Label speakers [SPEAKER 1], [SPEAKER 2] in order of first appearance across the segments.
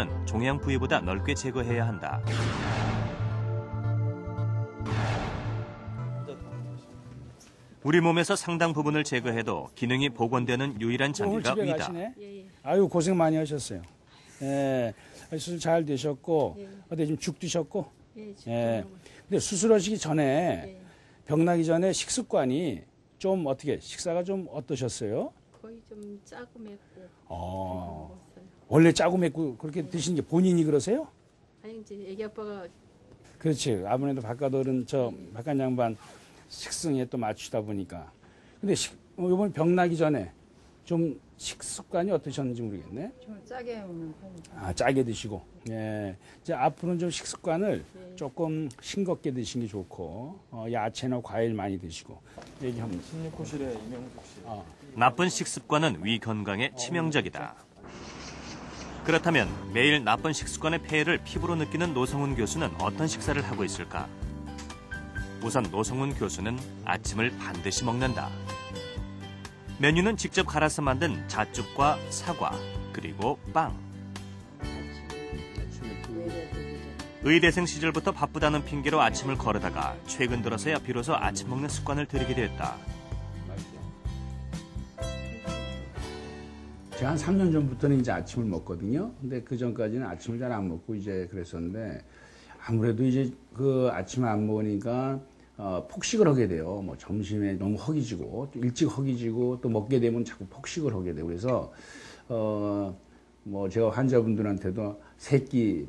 [SPEAKER 1] 제거했던 종양 부위보다 넓게 제거해야 한다. 우리 몸에서 상당 부분을 제거해도 기능이 복원되는 유일한 장기가 위다.
[SPEAKER 2] 아유, 고생 많이 하셨어요. 예, 수술 잘 되셨고, 어때 지금 죽 드셨고? 예. 근데 수술하시기 전에, 병 나기 전에 식습관이 좀 어떻게, 식사가 좀 어떠셨어요?
[SPEAKER 3] 거의 좀 짜고 맵고.
[SPEAKER 2] 원래 짜고 맵고 그렇게 드시는 게 본인이 그러세요?
[SPEAKER 3] 아니, 이제 애기 아빠가.
[SPEAKER 2] 그렇지. 아무래도 바깥어른, 바깥 양반 식성에 또 맞추다 보니까. 근데 이번 병 나기 전에 좀 식습관이 어떠셨는지 모르겠네.
[SPEAKER 3] 좀 짜게 먹는 편이죠.
[SPEAKER 2] 아, 짜게 드시고. 예. 이제 앞으로는 좀 식습관을 조금 싱겁게 드시는 게 좋고, 야채나 과일 많이 드시고. 얘기하면.
[SPEAKER 4] 16호실의 이명숙 씨.
[SPEAKER 1] 나쁜 식습관은 위 건강에 치명적이다. 그렇다면 매일 나쁜 식습관의 폐해를 피부로 느끼는 노성훈 교수는 어떤 식사를 하고 있을까? 우선 노성훈 교수는 아침을 반드시 먹는다. 메뉴는 직접 갈아서 만든 잣죽과 사과, 그리고 빵. 의대생 시절부터 바쁘다는 핑계로 아침을 거르다가 최근 들어서야 비로소 아침 먹는 습관을 들이게 됐다.
[SPEAKER 2] 제가 한 3년 전부터는 이제 아침을 먹거든요. 근데 그 전까지는 아침을 잘 안 먹고 이제 그랬었는데, 아무래도 이제 그 아침을 안 먹으니까 폭식을 하게 돼요. 뭐 점심에 너무 허기지고, 또 일찍 허기지고, 또 먹게 되면 자꾸 폭식을 하게 되고, 그래서 뭐 제가 환자분들한테도 3끼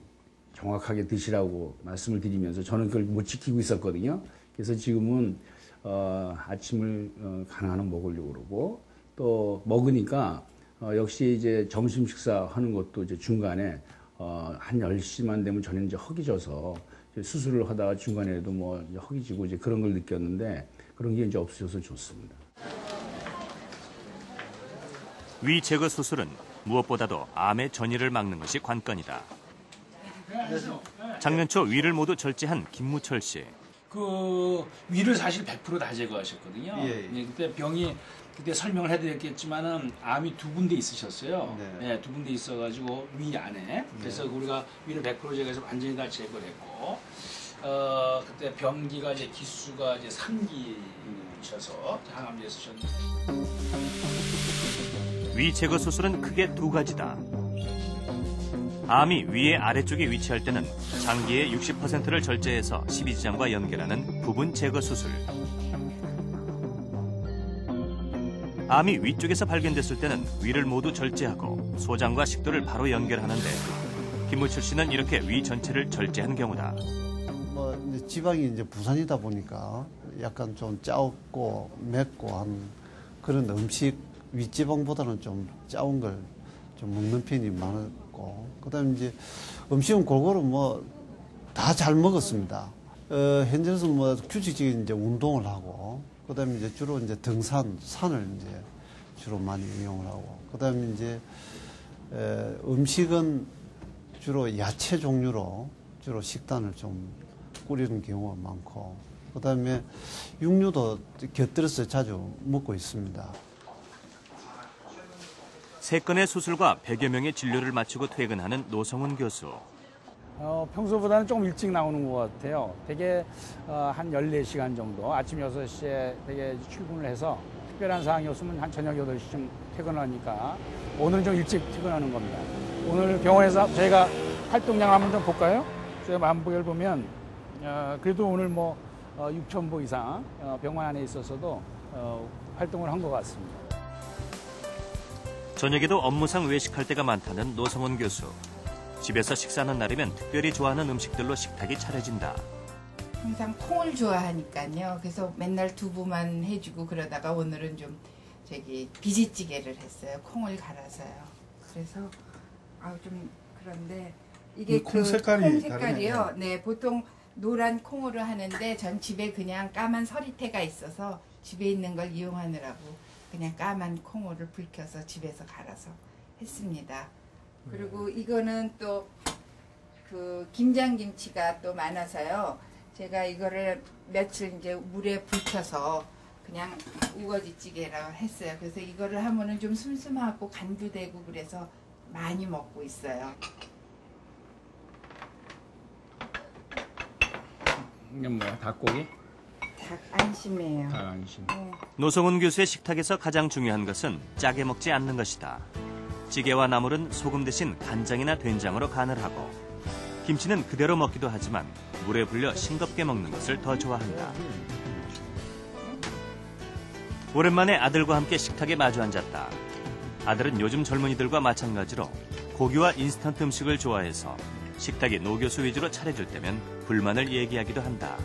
[SPEAKER 2] 정확하게 드시라고 말씀을 드리면서 저는 그걸 못 지키고 있었거든요. 그래서 지금은 아침을 가능한 먹으려고 그러고, 또 먹으니까 역시 이제 점심 식사하는 것도 이제 중간에 한 10시만 되면 저는 이제 허기져서 수술을 하다가 중간에도 뭐 이제 허기지고 이제 그런 걸 느꼈는데, 그런 게 이제 없어져서 좋습니다.
[SPEAKER 1] 위 제거 수술은 무엇보다도 암의 전이를 막는 것이 관건이다. 작년 초 위를 모두 절제한 김무철 씨.
[SPEAKER 2] 그 위를 사실 100% 다 제거하셨거든요. 그때 병이 그때 설명을 해드렸겠지만은 암이 2군데 있으셨어요. 네, 2군데 있어가지고 위 안에. 그래서 우리가 위를 100% 제거해서 완전히 다 제거를 했고, 그때 병기가 이제 기수가 이제 3기셔서 항암제 쓰셨는데.
[SPEAKER 1] 위 제거 수술은 크게 2가지다. 암이 위의 아래쪽에 위치할 때는 장기의 60%를 절제해서 십이지장과 연결하는 부분 제거 수술. 암이 위쪽에서 발견됐을 때는 위를 모두 절제하고 소장과 식도를 바로 연결하는데, 김무철 씨는 이렇게 위 전체를 절제한 경우다.
[SPEAKER 5] 뭐 이제 지방이 이제 부산이다 보니까 약간 좀 짜고 맵고 한 그런 음식, 윗지방보다는 좀 짜운 걸 좀 먹는 편이 많았고, 그다음에 이제 음식은 골고루 뭐 다 잘 먹었습니다. 현재는 뭐 규칙적인 이제 운동을 하고, 그다음에 이제 주로 이제 산을 이제 주로 많이 이용을 하고, 그다음에 이제 음식은 주로 야채 종류로 주로 식단을 좀 꾸리는 경우가 많고, 그다음에 육류도 곁들여서 자주 먹고 있습니다.
[SPEAKER 1] 3건의 수술과 100여 명의 진료를 마치고 퇴근하는 노성훈 교수.
[SPEAKER 2] 평소보다는 조금 일찍 나오는 것 같아요. 되게 한 14시간 정도, 아침 6시에 되게 출근을 해서 특별한 사항이 없으면 한 저녁 8시쯤 퇴근하니까 오늘은 좀 일찍 퇴근하는 겁니다. 오늘 병원에서 저희가 활동량 한번 좀 볼까요? 저희 만보를 보면 그래도 오늘 뭐 6,000보 이상 병원 안에 있어서도 활동을 한 것 같습니다.
[SPEAKER 1] 저녁에도 업무상 외식할 때가 많다는 노성훈 교수. 집에서 식사하는 날이면 특별히 좋아하는 음식들로 식탁이 차려진다.
[SPEAKER 6] 항상 콩을 좋아하니까요. 그래서 맨날 두부만 해주고 그러다가 오늘은 좀 비지찌개를 했어요. 콩을 갈아서요. 그래서 좀 그런데 이게
[SPEAKER 4] 콩 색깔이
[SPEAKER 6] 색깔이요. 네, 보통 노란 콩으로 하는데 전 집에 그냥 까만 서리태가 있어서 집에 있는 걸 이용하느라고 그냥 까만 콩을 불켜서 집에서 갈아서 했습니다. 그리고 이거는 또 그 김장김치가 또 많아서요. 제가 이거를 며칠 이제 물에 불켜서 그냥 우거지찌개라고 했어요. 그래서 이거를 하면은 좀 슴슴하고 간도 되고 그래서 많이 먹고 있어요.
[SPEAKER 2] 이게 뭐야? 닭고기?
[SPEAKER 6] 닭 안심해요.
[SPEAKER 2] 안심.
[SPEAKER 1] 노성훈 교수의 식탁에서 가장 중요한 것은 짜게 먹지 않는 것이다. 찌개와 나물은 소금 대신 간장이나 된장으로 간을 하고 김치는 그대로 먹기도 하지만 물에 불려 싱겁게 먹는 것을 더 좋아한다. 오랜만에 아들과 함께 식탁에 마주 앉았다. 아들은 요즘 젊은이들과 마찬가지로 고기와 인스턴트 음식을 좋아해서 식탁에 노 교수 위주로 차려줄 때면 불만을 얘기하기도 한다.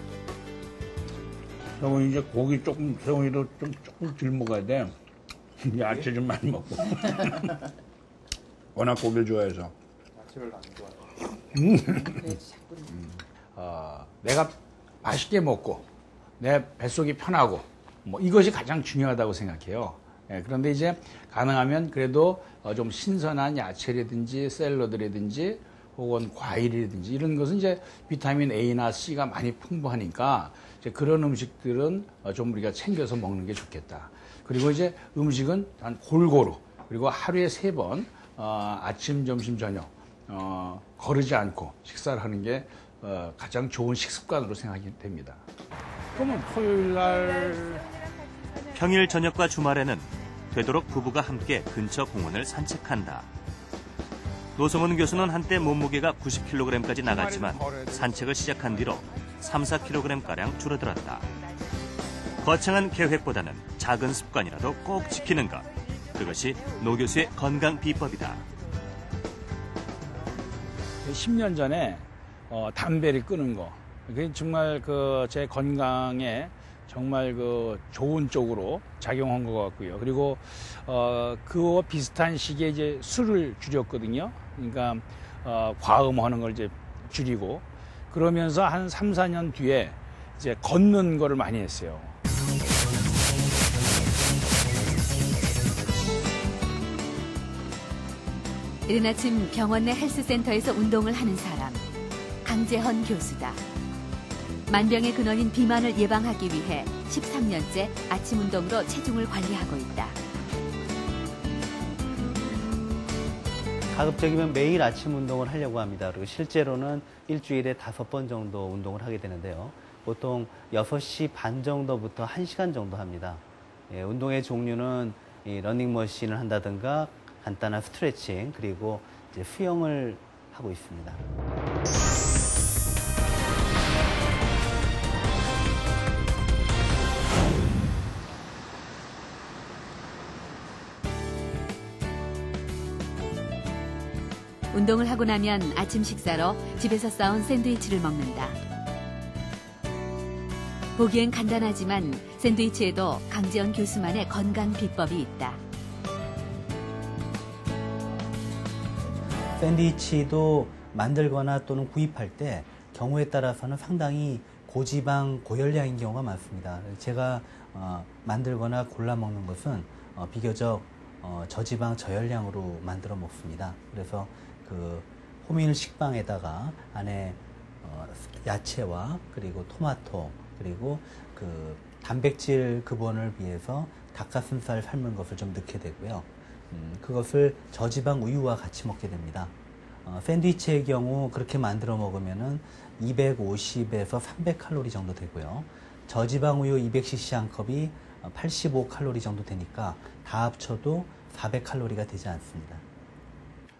[SPEAKER 2] 그러면 이제 고기 세훈이도 조금 덜 먹어야 돼. 야채 좀 많이 먹고. 워낙 고기를 좋아해서.
[SPEAKER 4] 야채를 안 좋아해요.
[SPEAKER 2] 내가 맛있게 먹고 내 뱃속이 편하고 뭐 이것이 가장 중요하다고 생각해요. 예, 그런데 이제 가능하면 그래도 좀 신선한 야채라든지 샐러드라든지 혹은 과일이라든지 이런 것은 이제 비타민 A나 C가 많이 풍부하니까 이제 그런 음식들은 좀 우리가 챙겨서 먹는 게 좋겠다. 그리고 이제 음식은 단 골고루 그리고 하루에 3번 아침, 점심, 저녁 거르지 않고 식사를 하는 게 가장 좋은 식습관으로 생각이 됩니다. 그러면 토요일 날
[SPEAKER 1] 평일 저녁과 주말에는 되도록 부부가 함께 근처 공원을 산책한다. 노성훈 교수는 한때 몸무게가 90kg까지 나갔지만 산책을 시작한 뒤로 3, 4kg가량 줄어들었다. 거창한 계획보다는 작은 습관이라도 꼭 지키는 것. 그것이 노 교수의 건강 비법이다.
[SPEAKER 2] 10년 전에 담배를 끊은 거. 그게 정말 제 건강에 정말 좋은 쪽으로 작용한 것 같고요. 그리고 그와 비슷한 시기에 이제 술을 줄였거든요. 그러니까 과음하는 걸 이제 줄이고 그러면서 한 3, 4년 뒤에 이제 걷는 거를 많이 했어요.
[SPEAKER 7] 이른 아침 병원 내 헬스센터에서 운동을 하는 사람, 강재헌 교수다. 만병의 근원인 비만을 예방하기 위해 13년째 아침 운동으로 체중을 관리하고 있다.
[SPEAKER 8] 가급적이면 매일 아침 운동을 하려고 합니다. 그리고 실제로는 일주일에 5번 정도 운동을 하게 되는데요. 보통 6시 반 정도부터 1시간 정도 합니다. 운동의 종류는 러닝머신을 한다든가 간단한 스트레칭 그리고 이제 수영을 하고 있습니다.
[SPEAKER 7] 운동을 하고 나면 아침 식사로 집에서 싸온 샌드위치를 먹는다. 보기엔 간단하지만 샌드위치에도 강재헌 교수만의 건강 비법이 있다.
[SPEAKER 8] 샌드위치도 만들거나 또는 구입할 때 경우에 따라서는 상당히 고지방, 고열량인 경우가 많습니다. 제가 만들거나 골라 먹는 것은 비교적 저지방, 저열량으로 만들어 먹습니다. 그래서 호밀 식빵에다가 안에 야채와 그리고 토마토 그리고 단백질 급원을 위해서 닭가슴살 삶은 것을 좀 넣게 되고요. 그것을 저지방 우유와 같이 먹게 됩니다. 샌드위치의 경우 그렇게 만들어 먹으면은 250에서 300칼로리 정도 되고요. 저지방 우유 200cc 한 컵이 85칼로리 정도 되니까 다 합쳐도 400칼로리가 되지 않습니다.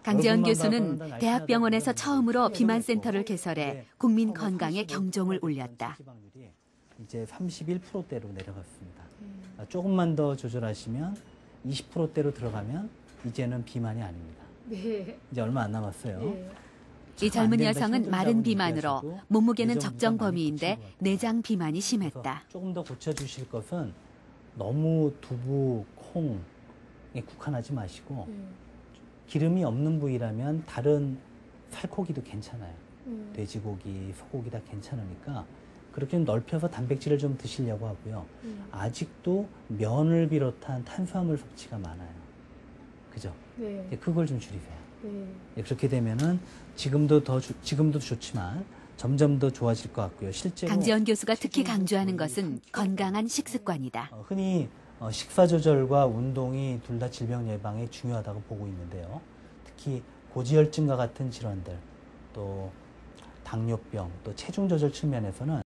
[SPEAKER 7] 강재헌 교수는 대학병원에서 처음으로 비만센터를 개설해 국민 건강에 경종을 울렸다.
[SPEAKER 8] 이제 31%대로 내려갔습니다. 조금만 더 조절하시면 20%대로 들어가면 이제는 비만이 아닙니다.
[SPEAKER 3] 네.
[SPEAKER 8] 이제 얼마 안 남았어요.
[SPEAKER 3] 네.
[SPEAKER 7] 이 젊은 여성은 마른 비만으로 몸무게는 적정 범위인데 내장 비만이 심했다.
[SPEAKER 8] 조금 더 고쳐주실 것은 너무 두부, 콩에 국한하지 마시고 기름이 없는 부위라면 다른 살코기도 괜찮아요. 돼지고기, 소고기 다 괜찮으니까 그렇게 좀 넓혀서 단백질을 좀 드시려고 하고요. 아직도 면을 비롯한 탄수화물 섭취가 많아요. 그죠?
[SPEAKER 3] 네.
[SPEAKER 8] 그걸 좀 줄이세요.
[SPEAKER 3] 네.
[SPEAKER 8] 그렇게 되면은 지금도 좋지만 점점 더 좋아질 것 같고요. 실제로
[SPEAKER 7] 강재헌 교수가 특히 강조하는 것은 건강한 식습관이다.
[SPEAKER 8] 흔히 식사 조절과 운동이 둘 다 질병 예방에 중요하다고 보고 있는데요. 특히 고지혈증과 같은 질환들, 또 당뇨병, 또 체중 조절 측면에서는